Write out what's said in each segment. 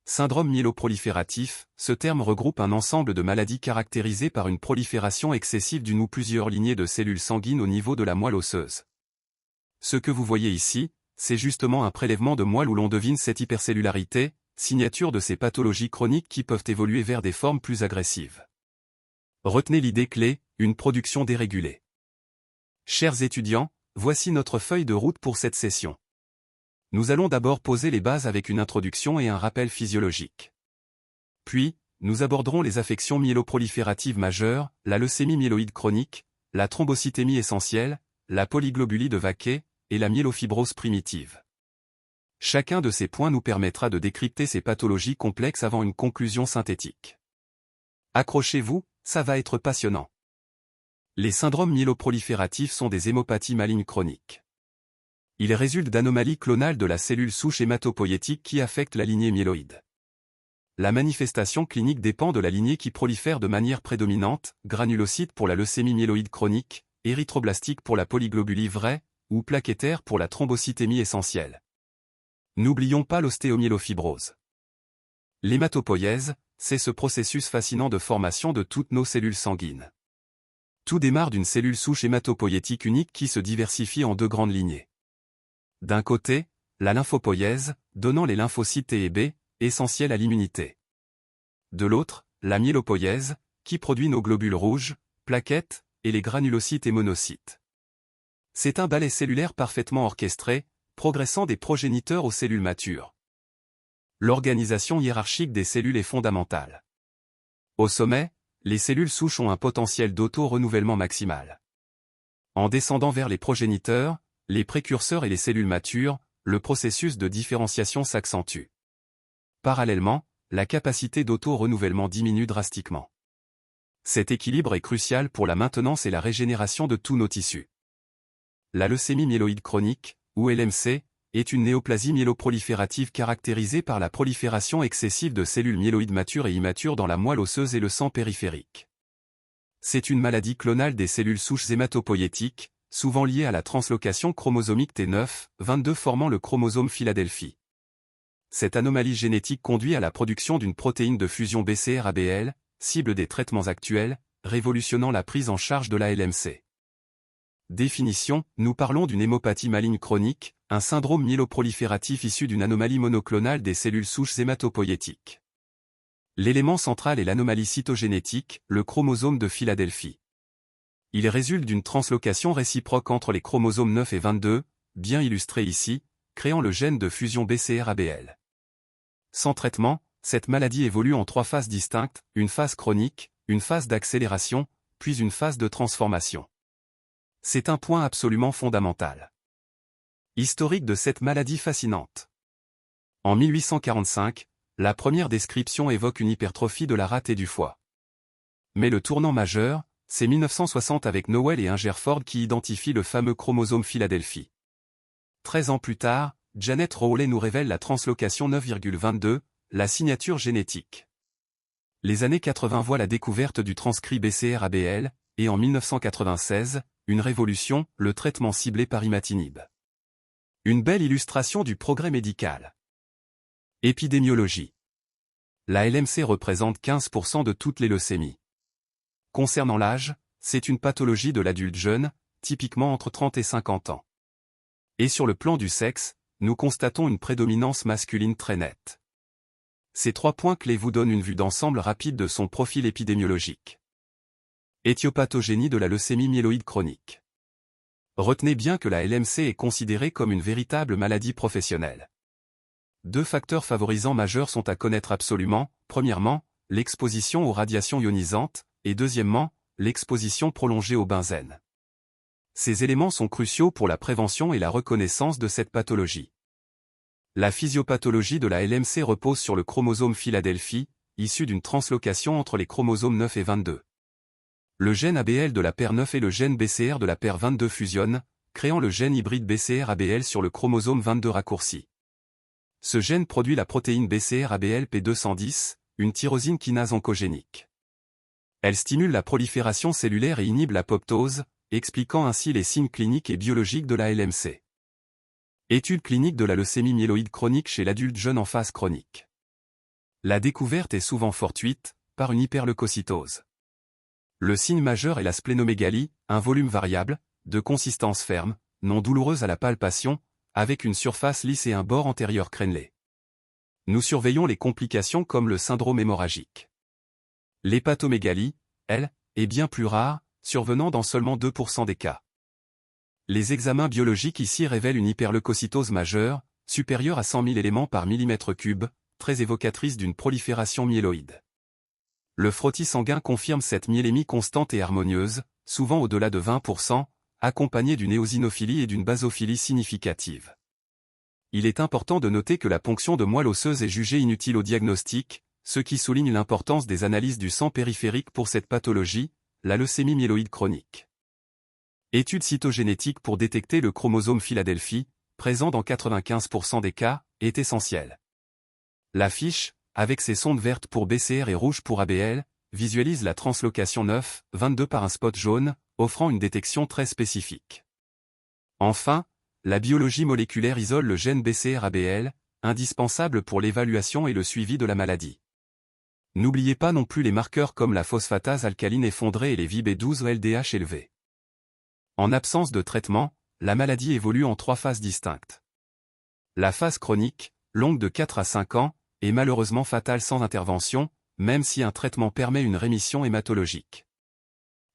Syndrome myéloprolifératif, ce terme regroupe un ensemble de maladies caractérisées par une prolifération excessive d'une ou plusieurs lignées de cellules sanguines au niveau de la moelle osseuse. Ce que vous voyez ici, c'est justement un prélèvement de moelle où l'on devine cette hypercellularité, signature de ces pathologies chroniques qui peuvent évoluer vers des formes plus agressives. Retenez l'idée clé, une production dérégulée. Chers étudiants, voici notre feuille de route pour cette session. Nous allons d'abord poser les bases avec une introduction et un rappel physiologique. Puis, nous aborderons les affections myéloprolifératives majeures, la leucémie myéloïde chronique, la thrombocytémie essentielle, la polyglobulie de Vaquet, et la myélofibrose primitive. Chacun de ces points nous permettra de décrypter ces pathologies complexes avant une conclusion synthétique. Accrochez-vous, ça va être passionnant. Les syndromes myéloprolifératifs sont des hémopathies malignes chroniques. Ils résultent d'anomalies clonales de la cellule souche hématopoïétique qui affectent la lignée myéloïde. La manifestation clinique dépend de la lignée qui prolifère de manière prédominante, granulocyte pour la leucémie myéloïde chronique, érythroblastique pour la polyglobulie vraie, ou plaquettaire pour la thrombocytémie essentielle. N'oublions pas l'ostéomyélofibrose. L'hématopoïèse, c'est ce processus fascinant de formation de toutes nos cellules sanguines. Tout démarre d'une cellule souche hématopoïétique unique qui se diversifie en deux grandes lignées. D'un côté, la lymphopoïèse, donnant les lymphocytes T et B, essentiels à l'immunité. De l'autre, la myélopoïèse, qui produit nos globules rouges, plaquettes, et les granulocytes et monocytes. C'est un ballet cellulaire parfaitement orchestré, progressant des progéniteurs aux cellules matures. L'organisation hiérarchique des cellules est fondamentale. Au sommet, les cellules souches ont un potentiel d'auto-renouvellement maximal. En descendant vers les progéniteurs, les précurseurs et les cellules matures, le processus de différenciation s'accentue. Parallèlement, la capacité d'auto-renouvellement diminue drastiquement. Cet équilibre est crucial pour la maintenance et la régénération de tous nos tissus. La leucémie myéloïde chronique, ou LMC, est une néoplasie myéloproliférative caractérisée par la prolifération excessive de cellules myéloïdes matures et immatures dans la moelle osseuse et le sang périphérique. C'est une maladie clonale des cellules souches hématopoïétiques, souvent liée à la translocation chromosomique T9, 22 formant le chromosome Philadelphie. Cette anomalie génétique conduit à la production d'une protéine de fusion BCR-ABL, cible des traitements actuels, révolutionnant la prise en charge de la LMC. Définition, nous parlons d'une hémopathie maligne chronique, un syndrome myéloprolifératif issu d'une anomalie monoclonale des cellules souches hématopoïétiques. L'élément central est l'anomalie cytogénétique, le chromosome de Philadelphie. Il résulte d'une translocation réciproque entre les chromosomes 9 et 22, bien illustré ici, créant le gène de fusion BCR-ABL. Sans traitement, cette maladie évolue en trois phases distinctes, une phase chronique, une phase d'accélération, puis une phase de transformation. C'est un point absolument fondamental. Historique de cette maladie fascinante. En 1845, la première description évoque une hypertrophie de la rate et du foie. Mais le tournant majeur, c'est 1960 avec Nowell et Ingerford qui identifient le fameux chromosome Philadelphie. 13 ans plus tard, Janet Rowley nous révèle la translocation 9,22, la signature génétique. Les années 80 voient la découverte du transcrit BCR-ABL, et en 1996, une révolution, le traitement ciblé par imatinib. Une belle illustration du progrès médical. Épidémiologie. La LMC représente 15% de toutes les leucémies. Concernant l'âge, c'est une pathologie de l'adulte jeune, typiquement entre 30 et 50 ans. Et sur le plan du sexe, nous constatons une prédominance masculine très nette. Ces trois points clés vous donnent une vue d'ensemble rapide de son profil épidémiologique. Éthiopathogénie de la leucémie myéloïde chronique. Retenez bien que la LMC est considérée comme une véritable maladie professionnelle. Deux facteurs favorisants majeurs sont à connaître absolument, premièrement, l'exposition aux radiations ionisantes, et deuxièmement, l'exposition prolongée au benzène. Ces éléments sont cruciaux pour la prévention et la reconnaissance de cette pathologie. La physiopathologie de la LMC repose sur le chromosome Philadelphie, issu d'une translocation entre les chromosomes 9 et 22. Le gène ABL de la paire 9 et le gène BCR de la paire 22 fusionnent, créant le gène hybride BCR-ABL sur le chromosome 22 raccourci. Ce gène produit la protéine BCR-ABL P210, une tyrosine kinase oncogénique. Elle stimule la prolifération cellulaire et inhibe l'apoptose, expliquant ainsi les signes cliniques et biologiques de la LMC. Étude clinique de la leucémie myéloïde chronique chez l'adulte jeune en phase chronique. La découverte est souvent fortuite, par une hyperleucocytose. Le signe majeur est la splénomégalie, un volume variable, de consistance ferme, non douloureuse à la palpation, avec une surface lisse et un bord antérieur crénelé. Nous surveillons les complications comme le syndrome hémorragique. L'hépatomégalie, elle, est bien plus rare, survenant dans seulement 2% des cas. Les examens biologiques ici révèlent une hyperleucocytose majeure, supérieure à 100 000 éléments par millimètre cube, très évocatrice d'une prolifération myéloïde. Le frottis sanguin confirme cette myélémie constante et harmonieuse, souvent au-delà de 20%, accompagnée d'une éosinophilie et d'une basophilie significative. Il est important de noter que la ponction de moelle osseuse est jugée inutile au diagnostic, ce qui souligne l'importance des analyses du sang périphérique pour cette pathologie, la leucémie myéloïde chronique. Étude cytogénétique pour détecter le chromosome Philadelphie, présent dans 95% des cas, est essentielle. La fiche, avec ses sondes vertes pour BCR et rouges pour ABL, visualise la translocation 9-22 par un spot jaune, offrant une détection très spécifique. Enfin, la biologie moléculaire isole le gène BCR-ABL, indispensable pour l'évaluation et le suivi de la maladie. N'oubliez pas non plus les marqueurs comme la phosphatase alcaline effondrée et les VIB12 ou LDH élevés. En absence de traitement, la maladie évolue en 3 phases distinctes. La phase chronique, longue de 4 à 5 ans, est malheureusement fatale sans intervention, même si un traitement permet une rémission hématologique.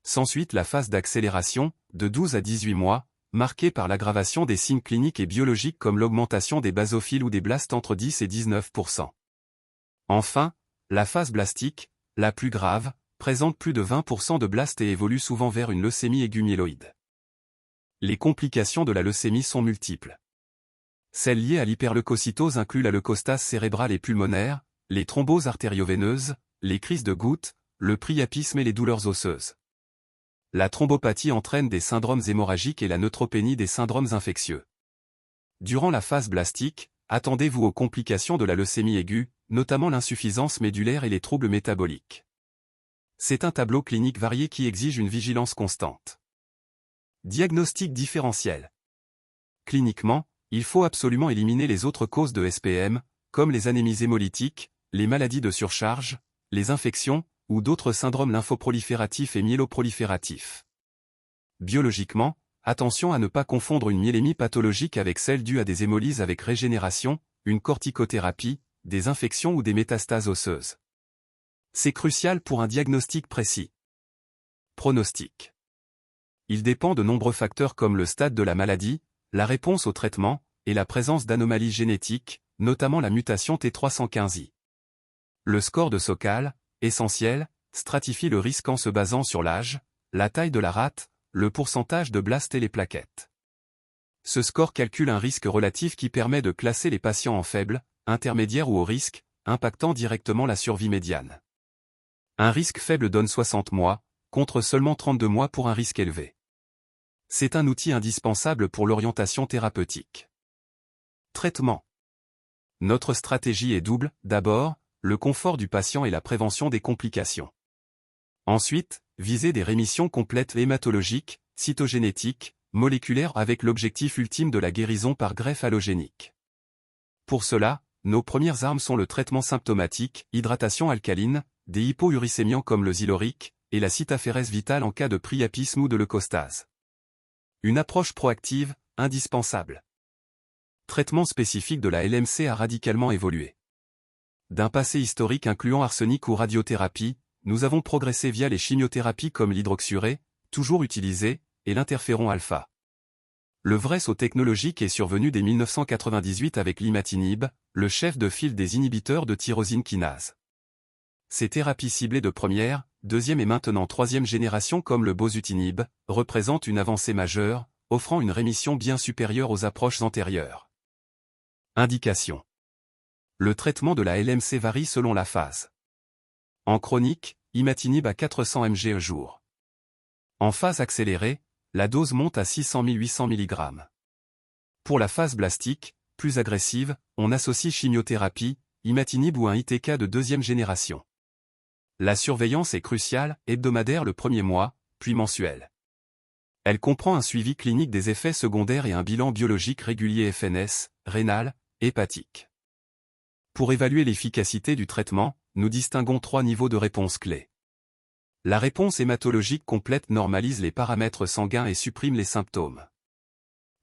S'ensuit la phase d'accélération, de 12 à 18 mois, marquée par l'aggravation des signes cliniques et biologiques comme l'augmentation des basophiles ou des blastes entre 10 et 19%. Enfin, la phase blastique, la plus grave, présente plus de 20% de blastes et évolue souvent vers une leucémie aiguë myéloïde. Les complications de la leucémie sont multiples. Celles liées à l'hyperleucocytose incluent la leucostase cérébrale et pulmonaire, les thromboses artério-veineuses, les crises de gouttes, le priapisme et les douleurs osseuses. La thrombopathie entraîne des syndromes hémorragiques et la neutropénie des syndromes infectieux. Durant la phase blastique, attendez-vous aux complications de la leucémie aiguë, notamment l'insuffisance médulaire et les troubles métaboliques. C'est un tableau clinique varié qui exige une vigilance constante. Diagnostic différentiel. Cliniquement, il faut absolument éliminer les autres causes de SPM, comme les anémies hémolytiques, les maladies de surcharge, les infections, ou d'autres syndromes lymphoprolifératifs et myéloprolifératifs. Biologiquement, attention à ne pas confondre une myélémie pathologique avec celle due à des hémolyses avec régénération, une corticothérapie, des infections ou des métastases osseuses. C'est crucial pour un diagnostic précis. Pronostic. Il dépend de nombreux facteurs comme le stade de la maladie, la réponse au traitement, et la présence d'anomalies génétiques, notamment la mutation T315I. Le score de Sokal, essentiel, stratifie le risque en se basant sur l'âge, la taille de la rate, le pourcentage de blastes et les plaquettes. Ce score calcule un risque relatif qui permet de classer les patients en faible, intermédiaire ou haut risque, impactant directement la survie médiane. Un risque faible donne 60 mois, contre seulement 32 mois pour un risque élevé. C'est un outil indispensable pour l'orientation thérapeutique. Traitement. Notre stratégie est double, d'abord, le confort du patient et la prévention des complications. Ensuite, viser des rémissions complètes hématologiques, cytogénétiques, moléculaires avec l'objectif ultime de la guérison par greffe allogénique. Pour cela, nos premières armes sont le traitement symptomatique, hydratation alcaline, des hypouricémiants comme le zylorique, et la cytaphérèse vitale en cas de priapisme ou de leucostase. Une approche proactive, indispensable. Traitement spécifique de la LMC a radicalement évolué. D'un passé historique incluant arsenic ou radiothérapie, nous avons progressé via les chimiothérapies comme l'hydroxurée, toujours utilisée, et l'interféron alpha. Le vrai saut technologique est survenu dès 1998 avec l'imatinib, le chef de file des inhibiteurs de tyrosine kinase. Ces thérapies ciblées de première, deuxième et maintenant troisième génération comme le bosutinib, représentent une avancée majeure, offrant une rémission bien supérieure aux approches antérieures. Indication. Le traitement de la LMC varie selon la phase. En chronique, imatinib à 400 mg au jour. En phase accélérée, la dose monte à 600-800 mg. Pour la phase blastique, plus agressive, on associe chimiothérapie, imatinib ou un ITK de deuxième génération. La surveillance est cruciale, hebdomadaire le premier mois, puis mensuelle. Elle comprend un suivi clinique des effets secondaires et un bilan biologique régulier FNS, rénal, hépatique. Pour évaluer l'efficacité du traitement, nous distinguons 3 niveaux de réponse clés. La réponse hématologique complète normalise les paramètres sanguins et supprime les symptômes.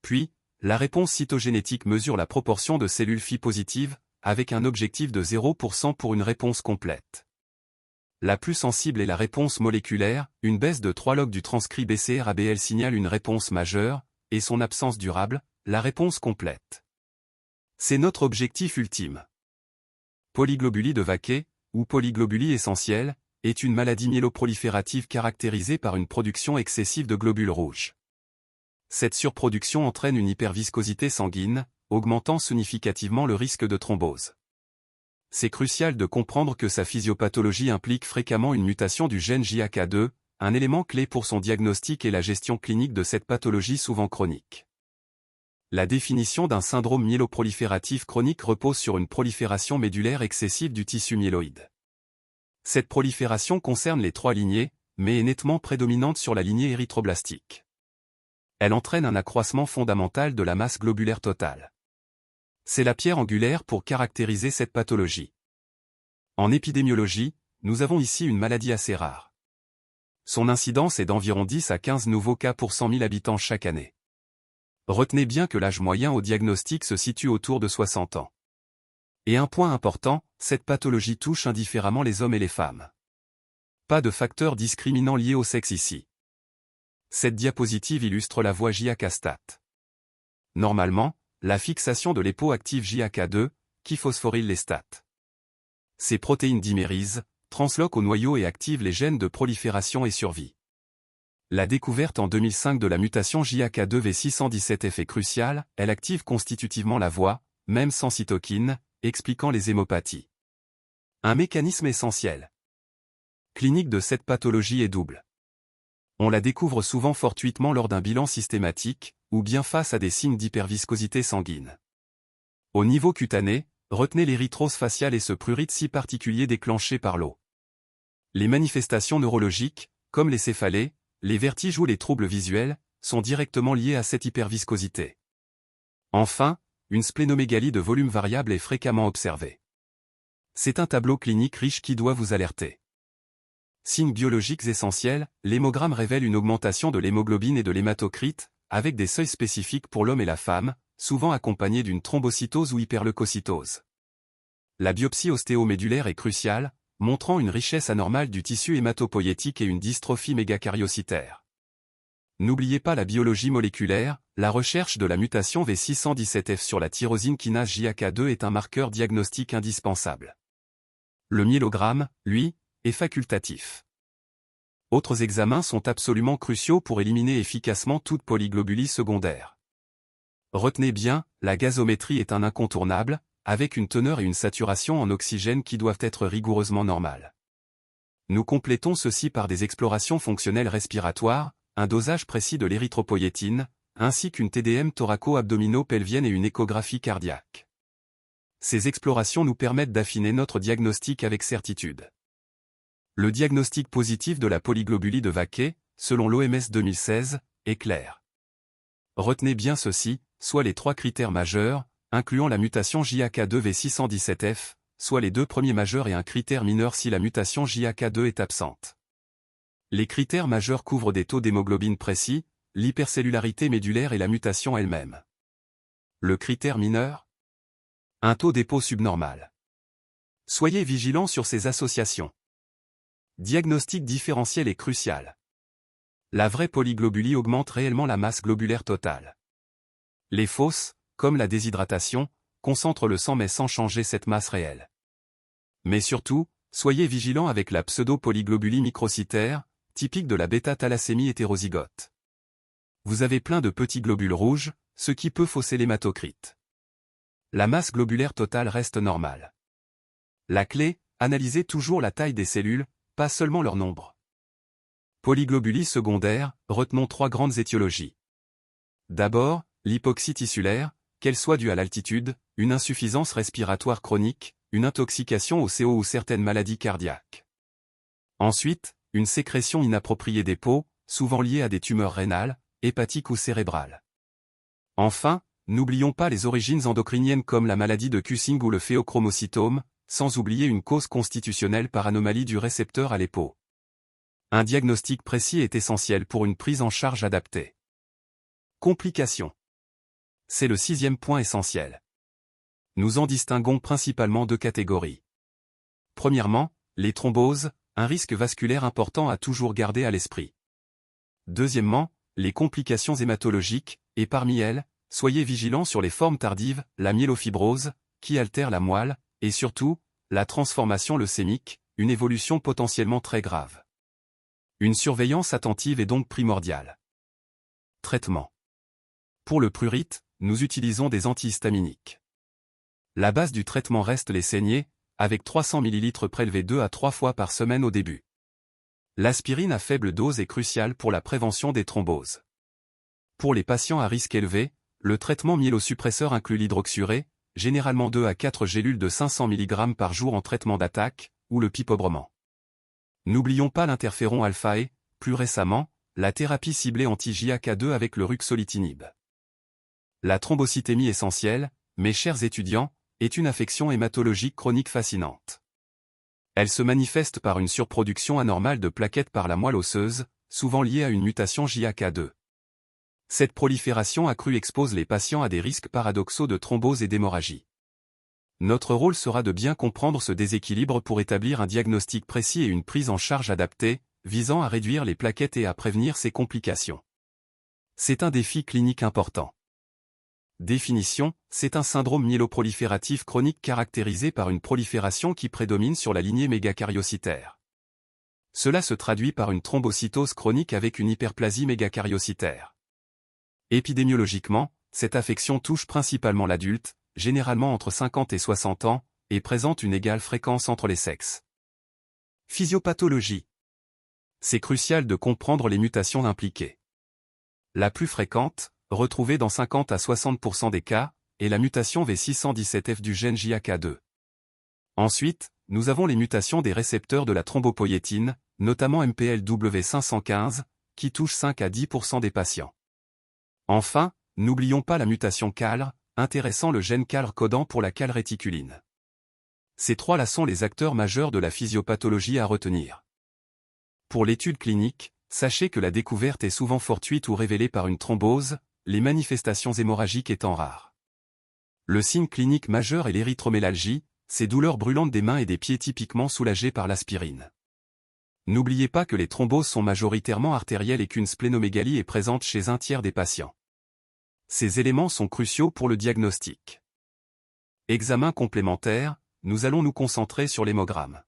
Puis, la réponse cytogénétique mesure la proportion de cellules Phi positives, avec un objectif de 0% pour une réponse complète. La plus sensible est la réponse moléculaire, une baisse de 3 logs du transcrit BCR-ABL signale une réponse majeure, et son absence durable, la réponse complète. C'est notre objectif ultime. Polyglobulie de Vaquet, ou polyglobulie essentielle, est une maladie myéloproliférative caractérisée par une production excessive de globules rouges. Cette surproduction entraîne une hyperviscosité sanguine, augmentant significativement le risque de thrombose. C'est crucial de comprendre que sa physiopathologie implique fréquemment une mutation du gène JAK2, un élément clé pour son diagnostic et la gestion clinique de cette pathologie souvent chronique. La définition d'un syndrome myéloprolifératif chronique repose sur une prolifération médulaire excessive du tissu myéloïde. Cette prolifération concerne les 3 lignées, mais est nettement prédominante sur la lignée érythroblastique. Elle entraîne un accroissement fondamental de la masse globulaire totale. C'est la pierre angulaire pour caractériser cette pathologie. En épidémiologie, nous avons ici une maladie assez rare. Son incidence est d'environ 10 à 15 nouveaux cas pour 100 000 habitants chaque année. Retenez bien que l'âge moyen au diagnostic se situe autour de 60 ans. Et un point important, cette pathologie touche indifféremment les hommes et les femmes. Pas de facteurs discriminants liés au sexe ici. Cette diapositive illustre la voie JAK-STAT. Normalement, la fixation de l'épo-active JAK2, qui phosphoryle les STAT. Ces protéines dimérisent, transloquent au noyau et activent les gènes de prolifération et survie. La découverte en 2005 de la mutation JAK2V617F est cruciale, elle active constitutivement la voie, même sans cytokine, expliquant les hémopathies. Un mécanisme essentiel. Clinique de cette pathologie est double. On la découvre souvent fortuitement lors d'un bilan systématique, ou bien face à des signes d'hyperviscosité sanguine. Au niveau cutané, retenez l'érythrose faciale et ce prurite si particulier déclenché par l'eau. Les manifestations neurologiques, comme les céphalées, les vertiges ou les troubles visuels, sont directement liés à cette hyperviscosité. Enfin, une splénomégalie de volume variable est fréquemment observée. C'est un tableau clinique riche qui doit vous alerter. Signes biologiques essentiels, l'hémogramme révèle une augmentation de l'hémoglobine et de l'hématocrite, avec des seuils spécifiques pour l'homme et la femme, souvent accompagnés d'une thrombocytose ou hyperleucocytose. La biopsie ostéomédulaire est cruciale, montrant une richesse anormale du tissu hématopoïétique et une dystrophie mégacariocytaire. N'oubliez pas la biologie moléculaire, la recherche de la mutation V617F sur la tyrosine kinase JAK2 est un marqueur diagnostique indispensable. Le myélogramme, lui, est facultatif. Autres examens sont absolument cruciaux pour éliminer efficacement toute polyglobulie secondaire. Retenez bien, la gazométrie est un incontournable, avec une teneur et une saturation en oxygène qui doivent être rigoureusement normales. Nous complétons ceci par des explorations fonctionnelles respiratoires, un dosage précis de l'érythropoïétine, ainsi qu'une TDM thoraco-abdominopelvienne et une échographie cardiaque. Ces explorations nous permettent d'affiner notre diagnostic avec certitude. Le diagnostic positif de la polyglobulie de Vaquet, selon l'OMS 2016, est clair. Retenez bien ceci, soit les 3 critères majeurs, incluant la mutation JAK2V617F, soit les 2 premiers majeurs et un critère mineur si la mutation JAK2 est absente. Les critères majeurs couvrent des taux d'hémoglobine précis, l'hypercellularité médulaire et la mutation elle-même. Le critère mineur? Un taux d'EPO subnormal. Soyez vigilants sur ces associations. Diagnostic différentiel est crucial. La vraie polyglobulie augmente réellement la masse globulaire totale. Les fausses, comme la déshydratation, concentrent le sang mais sans changer cette masse réelle. Mais surtout, soyez vigilants avec la pseudo-polyglobulie microcytaire, typique de la bêta-thalassémie hétérozygote. Vous avez plein de petits globules rouges, ce qui peut fausser l'hématocrite. La masse globulaire totale reste normale. La clé, analysez toujours la taille des cellules, pas seulement leur nombre. Polyglobulie secondaire, retenons 3 grandes étiologies. D'abord, l'hypoxie tissulaire, qu'elle soit due à l'altitude, une insuffisance respiratoire chronique, une intoxication au CO ou certaines maladies cardiaques. Ensuite, une sécrétion inappropriée des peaux, souvent liée à des tumeurs rénales, hépatiques ou cérébrales. Enfin, n'oublions pas les origines endocriniennes comme la maladie de Cushing ou le phéochromocytome, sans oublier une cause constitutionnelle par anomalie du récepteur à l'EPO. Un diagnostic précis est essentiel pour une prise en charge adaptée. Complications. C'est le 6e point essentiel. Nous en distinguons principalement 2 catégories. Premièrement, les thromboses, un risque vasculaire important à toujours garder à l'esprit. Deuxièmement, les complications hématologiques, et parmi elles, soyez vigilants sur les formes tardives, la myélofibrose, qui altère la moelle, et surtout, la transformation leucémique, une évolution potentiellement très grave. Une surveillance attentive est donc primordiale. Traitement. Pour le prurite, nous utilisons des antihistaminiques. La base du traitement reste les saignées, avec 300 ml prélevés 2 à 3 fois par semaine au début. L'aspirine à faible dose est cruciale pour la prévention des thromboses. Pour les patients à risque élevé, le traitement myélosuppresseur inclut l'hydroxurée, généralement 2 à 4 gélules de 500 mg par jour en traitement d'attaque, ou le pipobrement. N'oublions pas l'interféron alpha et, plus récemment, la thérapie ciblée anti-JAK2 avec le ruxolitinib. La thrombocytémie essentielle, mes chers étudiants, est une affection hématologique chronique fascinante. Elle se manifeste par une surproduction anormale de plaquettes par la moelle osseuse, souvent liée à une mutation JAK2. Cette prolifération accrue expose les patients à des risques paradoxaux de thrombose et d'hémorragie. Notre rôle sera de bien comprendre ce déséquilibre pour établir un diagnostic précis et une prise en charge adaptée, visant à réduire les plaquettes et à prévenir ces complications. C'est un défi clinique important. Définition, c'est un syndrome myéloprolifératif chronique caractérisé par une prolifération qui prédomine sur la lignée mégacariocytaire. Cela se traduit par une thrombocytose chronique avec une hyperplasie mégacariocytaire. Épidémiologiquement, cette affection touche principalement l'adulte, généralement entre 50 et 60 ans, et présente une égale fréquence entre les sexes. Physiopathologie. C'est crucial de comprendre les mutations impliquées. La plus fréquente, retrouvée dans 50 à 60% des cas, est la mutation V617F du gène JAK2. Ensuite, nous avons les mutations des récepteurs de la thrombopoïétine, notamment MPL-W515, qui touchent 5 à 10% des patients. Enfin, n'oublions pas la mutation CALR, intéressant le gène CALR codant pour la calréticuline. Ces 3-là sont les acteurs majeurs de la physiopathologie à retenir. Pour l'étude clinique, sachez que la découverte est souvent fortuite ou révélée par une thrombose, les manifestations hémorragiques étant rares. Le signe clinique majeur est l'érythromélalgie, ces douleurs brûlantes des mains et des pieds typiquement soulagées par l'aspirine. N'oubliez pas que les thromboses sont majoritairement artérielles et qu'une splénomégalie est présente chez un tiers des patients. Ces éléments sont cruciaux pour le diagnostic. Examen complémentaire, nous allons nous concentrer sur l'hémogramme.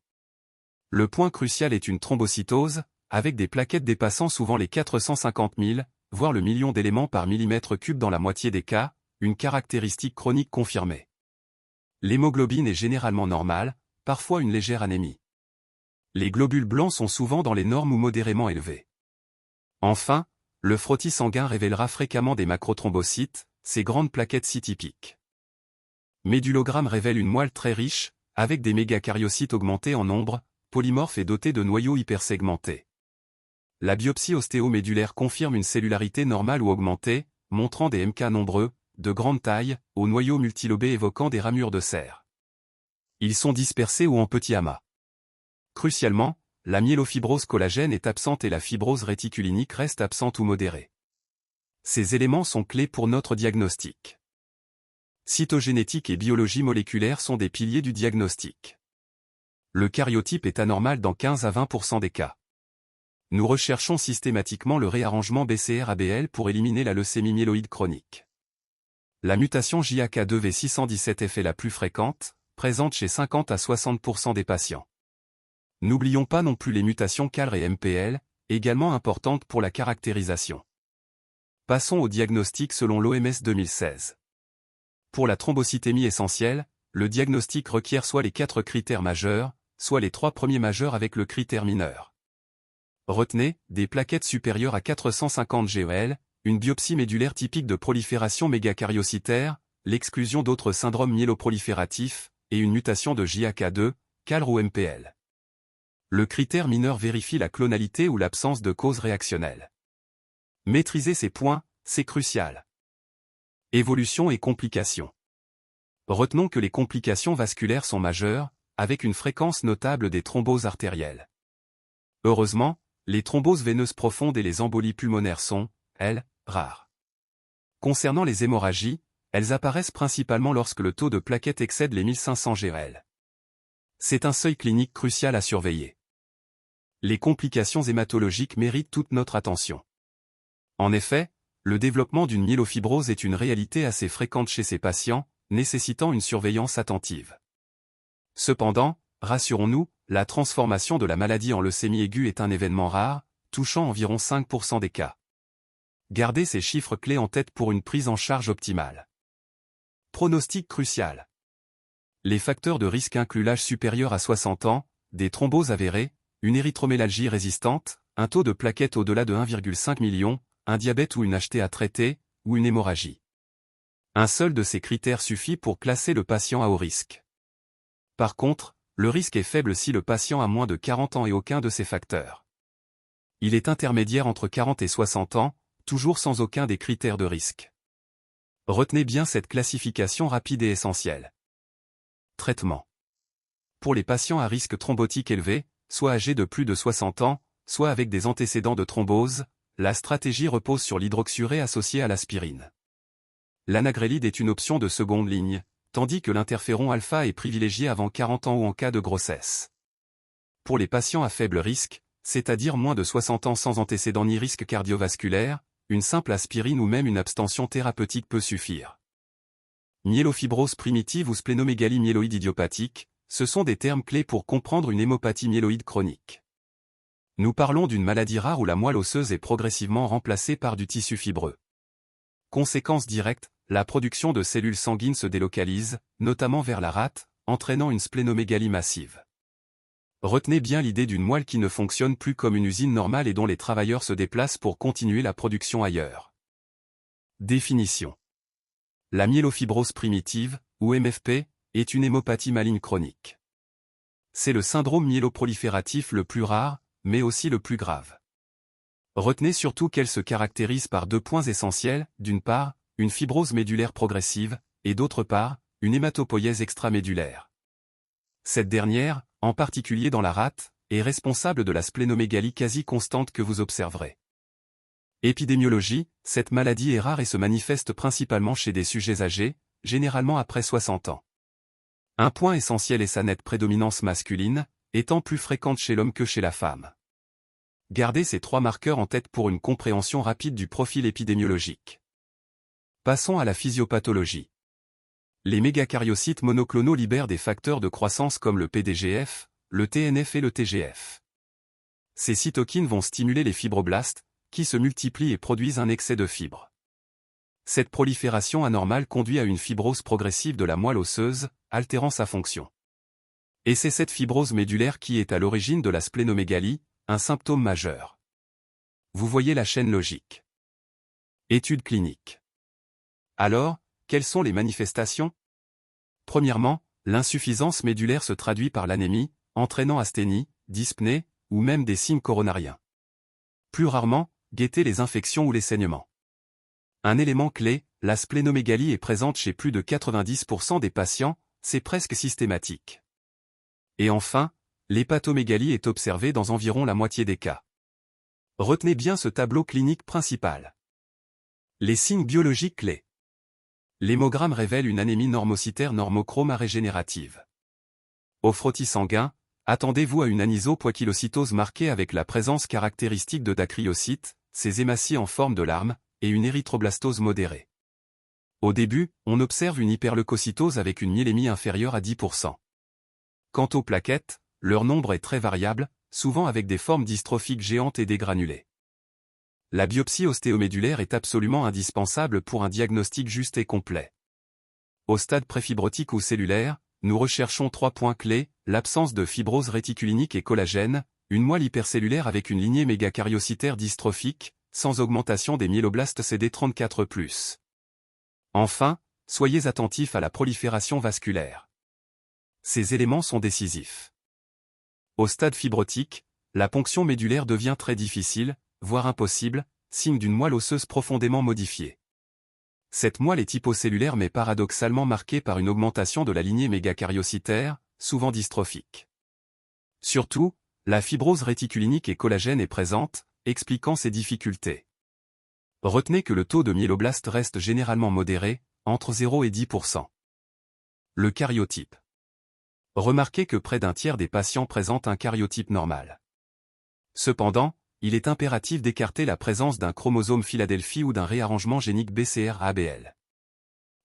Le point crucial est une thrombocytose, avec des plaquettes dépassant souvent les 450 000, voire le million d'éléments par millimètre cube dans la moitié des cas, une caractéristique chronique confirmée. L'hémoglobine est généralement normale, parfois une légère anémie. Les globules blancs sont souvent dans les normes ou modérément élevés. Enfin, le frottis sanguin révélera fréquemment des macrothrombocytes, ces grandes plaquettes si typiques. Médulogramme révèle une moelle très riche, avec des mégacariocytes augmentés en nombre, polymorphes et dotés de noyaux hypersegmentés. La biopsie ostéomédulaire confirme une cellularité normale ou augmentée, montrant des MK nombreux, de grande taille, aux noyaux multilobés évoquant des ramures de cerf. Ils sont dispersés ou en petits amas. Crucialement, la myélofibrose collagène est absente et la fibrose réticulinique reste absente ou modérée. Ces éléments sont clés pour notre diagnostic. Cytogénétique et biologie moléculaire sont des piliers du diagnostic. Le karyotype est anormal dans 15 à 20% des cas. Nous recherchons systématiquement le réarrangement BCR-ABL pour éliminer la leucémie myéloïde chronique. La mutation JAK2V617F est la plus fréquente, présente chez 50 à 60% des patients. N'oublions pas non plus les mutations CALR et MPL, également importantes pour la caractérisation. Passons au diagnostic selon l'OMS 2016. Pour la thrombocytémie essentielle, le diagnostic requiert soit les 4 critères majeurs, soit les 3 premiers majeurs avec le critère mineur. Retenez, des plaquettes supérieures à 450 GEL, une biopsie médulaire typique de prolifération mégacariocytaire, l'exclusion d'autres syndromes myéloprolifératifs, et une mutation de JAK2, CALR ou MPL. Le critère mineur vérifie la clonalité ou l'absence de cause réactionnelle. Maîtriser ces points, c'est crucial. Évolution et complications. Retenons que les complications vasculaires sont majeures, avec une fréquence notable des thromboses artérielles. Heureusement, les thromboses veineuses profondes et les embolies pulmonaires sont, elles, rares. Concernant les hémorragies, elles apparaissent principalement lorsque le taux de plaquettes excède les 1500 GRL. C'est un seuil clinique crucial à surveiller. Les complications hématologiques méritent toute notre attention. En effet, le développement d'une myélofibrose est une réalité assez fréquente chez ces patients, nécessitant une surveillance attentive. Cependant, rassurons-nous, la transformation de la maladie en leucémie aiguë est un événement rare, touchant environ 5% des cas. Gardez ces chiffres clés en tête pour une prise en charge optimale. Pronostic crucial. Les facteurs de risque incluent l'âge supérieur à 60 ans, des thromboses avérées, une érythromélalgie résistante, un taux de plaquettes au-delà de 1,5 million, un diabète ou une HTA traitée, ou une hémorragie. Un seul de ces critères suffit pour classer le patient à haut risque. Par contre, le risque est faible si le patient a moins de 40 ans et aucun de ces facteurs. Il est intermédiaire entre 40 et 60 ans, toujours sans aucun des critères de risque. Retenez bien cette classification rapide et essentielle. Traitement. Pour les patients à risque thrombotique élevé, soit âgés de plus de 60 ans, soit avec des antécédents de thrombose, la stratégie repose sur l'hydroxurée associée à l'aspirine. L'anagrelide est une option de seconde ligne, tandis que l'interféron alpha est privilégié avant 40 ans ou en cas de grossesse. Pour les patients à faible risque, c'est-à-dire moins de 60 ans sans antécédent ni risque cardiovasculaire, une simple aspirine ou même une abstention thérapeutique peut suffire. Myélofibrose primitive ou splénomégalie myéloïde idiopathique, ce sont des termes clés pour comprendre une hémopathie myéloïde chronique. Nous parlons d'une maladie rare où la moelle osseuse est progressivement remplacée par du tissu fibreux. Conséquence directe, la production de cellules sanguines se délocalise, notamment vers la rate, entraînant une splénomégalie massive. Retenez bien l'idée d'une moelle qui ne fonctionne plus comme une usine normale et dont les travailleurs se déplacent pour continuer la production ailleurs. Définition. La myélofibrose primitive, ou MFP, est une hémopathie maligne chronique. C'est le syndrome myéloprolifératif le plus rare, mais aussi le plus grave. Retenez surtout qu'elle se caractérise par deux points essentiels, d'une part, une fibrose médulaire progressive, et d'autre part, une hématopoïèse extramédulaire. Cette dernière, en particulier dans la rate, est responsable de la splénomégalie quasi constante que vous observerez. Épidémiologie, cette maladie est rare et se manifeste principalement chez des sujets âgés, généralement après 60 ans. Un point essentiel est sa nette prédominance masculine, étant plus fréquente chez l'homme que chez la femme. Gardez ces trois marqueurs en tête pour une compréhension rapide du profil épidémiologique. Passons à la physiopathologie. Les mégacaryocytes monoclonaux libèrent des facteurs de croissance comme le PDGF, le TNF et le TGF. Ces cytokines vont stimuler les fibroblastes, qui se multiplient et produisent un excès de fibres. Cette prolifération anormale conduit à une fibrose progressive de la moelle osseuse, altérant sa fonction. Et c'est cette fibrose médulaire qui est à l'origine de la splénomégalie, un symptôme majeur. Vous voyez la chaîne logique. Études cliniques. Alors, quelles sont les manifestations? Premièrement, l'insuffisance médulaire se traduit par l'anémie, entraînant asthénie, dyspnée, ou même des signes coronariens. Plus rarement, guettez les infections ou les saignements. Un élément clé, la splénomégalie est présente chez plus de 90% des patients, c'est presque systématique. Et enfin, l'hépatomégalie est observée dans environ la moitié des cas. Retenez bien ce tableau clinique principal. Les signes biologiques clés. L'hémogramme révèle une anémie normocytaire normochrome arégénérative. Au frottis sanguin, attendez-vous à une anisopoikilocytose marquée avec la présence caractéristique de dacryocytes, ces hématies en forme de larmes, et une érythroblastose modérée. Au début, on observe une hyperleucocytose avec une myélémie inférieure à 10%. Quant aux plaquettes, leur nombre est très variable, souvent avec des formes dystrophiques géantes et dégranulées. La biopsie ostéomédulaire est absolument indispensable pour un diagnostic juste et complet. Au stade préfibrotique ou cellulaire, nous recherchons trois points clés, l'absence de fibrose réticulinique et collagène, une moelle hypercellulaire avec une lignée mégacaryocytaire dystrophique, sans augmentation des myéloblastes CD34+. Enfin, soyez attentifs à la prolifération vasculaire. Ces éléments sont décisifs. Au stade fibrotique, la ponction médulaire devient très difficile, voire impossible, signe d'une moelle osseuse profondément modifiée. Cette moelle est hypocellulaire mais paradoxalement marquée par une augmentation de la lignée mégacariocytaire, souvent dystrophique. Surtout, la fibrose réticulinique et collagène est présente, expliquant ces difficultés. Retenez que le taux de myéloblastes reste généralement modéré, entre 0 et 10%. Le cariotype. Remarquez que près d'un tiers des patients présentent un cariotype normal. Cependant, il est impératif d'écarter la présence d'un chromosome Philadelphie ou d'un réarrangement génique BCR-ABL.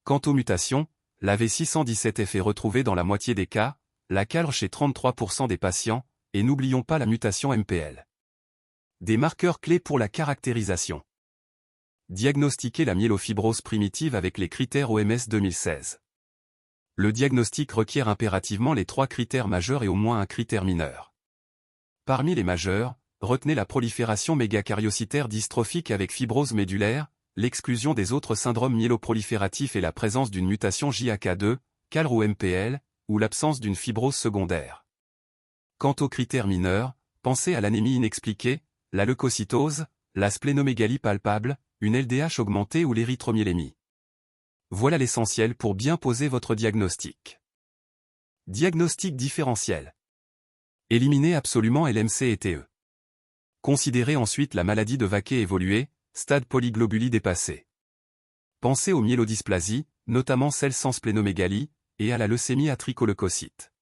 Quant aux mutations, la V617F est retrouvée dans la moitié des cas, la CALR chez 33% des patients, et n'oublions pas la mutation MPL. Des marqueurs clés pour la caractérisation. Diagnostiquer la myélofibrose primitive avec les critères OMS 2016. Le diagnostic requiert impérativement les 3 critères majeurs et au moins un critère mineur. Parmi les majeurs, retenez la prolifération mégacariocytaire dystrophique avec fibrose médulaire, l'exclusion des autres syndromes myéloprolifératifs et la présence d'une mutation JAK2, CALR ou MPL, ou l'absence d'une fibrose secondaire. Quant aux critères mineurs, pensez à l'anémie inexpliquée, la leucocytose, la splénomégalie palpable, une LDH augmentée ou l'érythromyélémie. Voilà l'essentiel pour bien poser votre diagnostic. Diagnostic différentiel. Éliminez absolument LMC et TE. Considérez ensuite la maladie de Vaquet évoluée, stade polyglobulie dépassé. Pensez aux myélodysplasies, notamment celles sans splénomégalie, et à la leucémie à tricoleucocytes.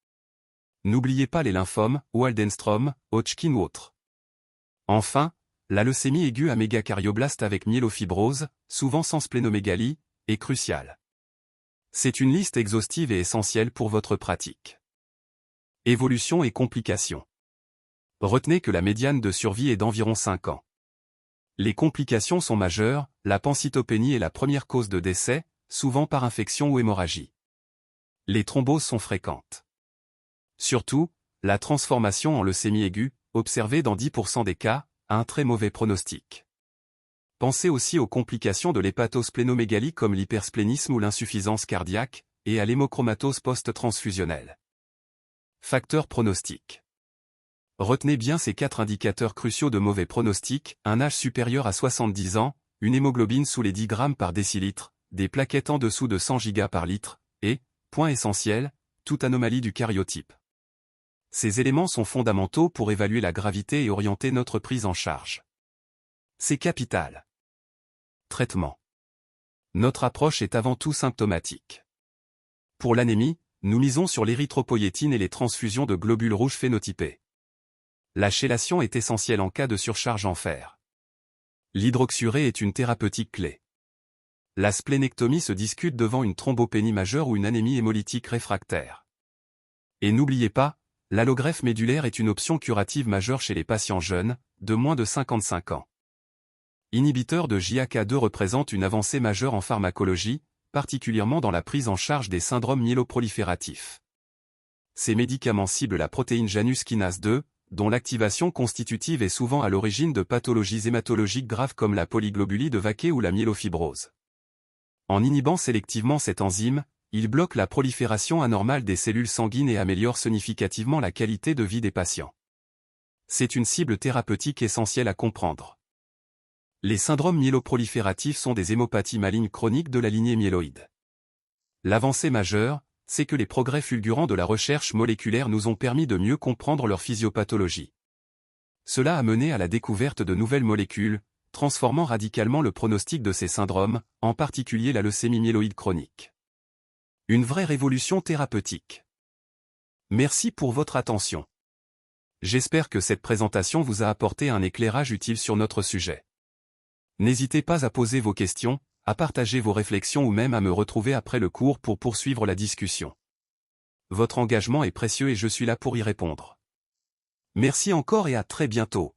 N'oubliez pas les lymphomes, Waldenstrom, Hodgkin ou autres. Enfin, la leucémie aiguë à mégacarioblast avec myélofibrose, souvent sans splénomégalie, est cruciale. C'est une liste exhaustive et essentielle pour votre pratique. Évolution et complications. Retenez que la médiane de survie est d'environ 5 ans. Les complications sont majeures, la pancytopénie est la première cause de décès, souvent par infection ou hémorragie. Les thromboses sont fréquentes. Surtout, la transformation en leucémie aiguë, observée dans 10% des cas, a un très mauvais pronostic. Pensez aussi aux complications de l'hépatosplénomégalie comme l'hypersplénisme ou l'insuffisance cardiaque, et à l'hémochromatose post-transfusionnelle. Facteurs pronostiques. Retenez bien ces 4 indicateurs cruciaux de mauvais pronostic, un âge supérieur à 70 ans, une hémoglobine sous les 10 grammes par décilitre, des plaquettes en dessous de 100 giga par litre, et, point essentiel, toute anomalie du cariotype. Ces éléments sont fondamentaux pour évaluer la gravité et orienter notre prise en charge. C'est capital. Traitement. Notre approche est avant tout symptomatique. Pour l'anémie, nous misons sur l'érythropoïétine et les transfusions de globules rouges phénotypés. La chélation est essentielle en cas de surcharge en fer. L'hydroxurée est une thérapeutique clé. La splénectomie se discute devant une thrombopénie majeure ou une anémie hémolytique réfractaire. Et n'oubliez pas, l'allogreffe médulaire est une option curative majeure chez les patients jeunes, de moins de 55 ans. Inhibiteur de JAK2 représente une avancée majeure en pharmacologie, particulièrement dans la prise en charge des syndromes myéloprolifératifs. Ces médicaments ciblent la protéine Janus kinase 2, dont l'activation constitutive est souvent à l'origine de pathologies hématologiques graves comme la polyglobulie de Vaquet ou la myélofibrose. En inhibant sélectivement cette enzyme, il bloque la prolifération anormale des cellules sanguines et améliore significativement la qualité de vie des patients. C'est une cible thérapeutique essentielle à comprendre. Les syndromes myéloprolifératifs sont des hémopathies malignes chroniques de la lignée myéloïde. L'avancée majeure, c'est que les progrès fulgurants de la recherche moléculaire nous ont permis de mieux comprendre leur physiopathologie. Cela a mené à la découverte de nouvelles molécules, transformant radicalement le pronostic de ces syndromes, en particulier la leucémie myéloïde chronique. Une vraie révolution thérapeutique. Merci pour votre attention. J'espère que cette présentation vous a apporté un éclairage utile sur notre sujet. N'hésitez pas à poser vos questions, à partager vos réflexions ou même à me retrouver après le cours pour poursuivre la discussion. Votre engagement est précieux et je suis là pour y répondre. Merci encore et à très bientôt.